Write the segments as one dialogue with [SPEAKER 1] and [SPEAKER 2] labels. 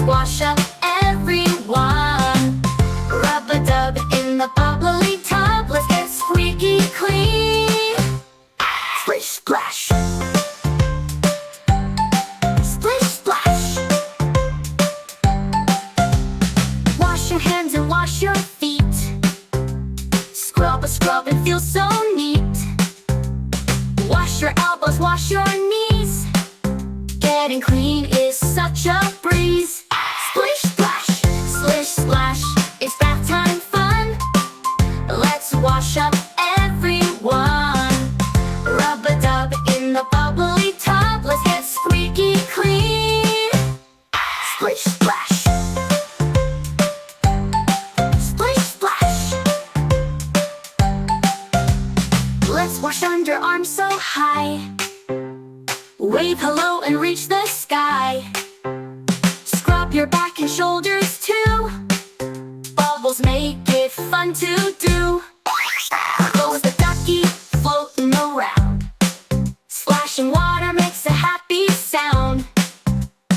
[SPEAKER 1] wash up everyone. Rub-a-dub in the bubbly tub. Let's get squeaky clean. Splish, splash. Splish, splash. Wash your hands and wash your feet. Scrub and feel so neat. Wash your elbows, wash your knees. Getting clean is such a breeze. Splish, splash, splish, splash. It's bath time fun. Let's wash up everyone. Rub-a-dub in the bubbly tub. Let's get squeaky clean. Splish, splash. Splish, splash. Let's wash underarms so high. Wave hello and reach the sky. Scrub your back and shoulders too. Bubbles make it fun to do. Goes the ducky floating around. Splashing water makes a happy sound.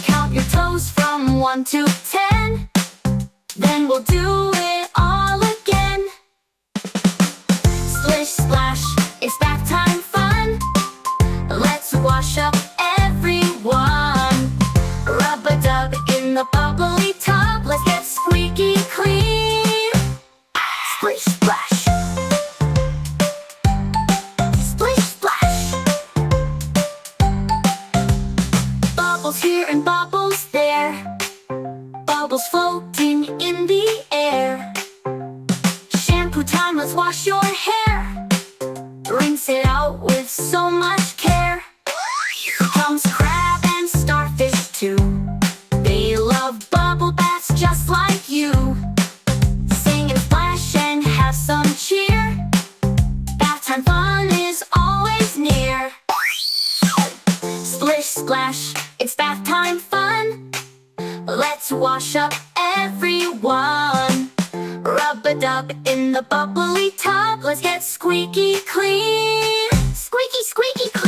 [SPEAKER 1] Count your toes from 1 to 10. Then we'll do it all again. Splish, splash, it's bath time fun. Let's wash up everyone. Rub-a-dub in the bubbly tub. Let's get squeaky clean. Splish, splash. Splish, splash. Bubbles here and bubbles there. Bubbles floating in the air. Shampoo time, let's wash your hair. Rinse it out with so much care. Comes crab and starfish too. They love bubble baths just like you. Sing and splash and have some cheer. Bath time fun is always near. Splish, splash, it's bath time fun. Let's wash up everyone. Rub-a-dub in the bubbly tub. Let's get squeaky clean. Squeaky, squeaky clean.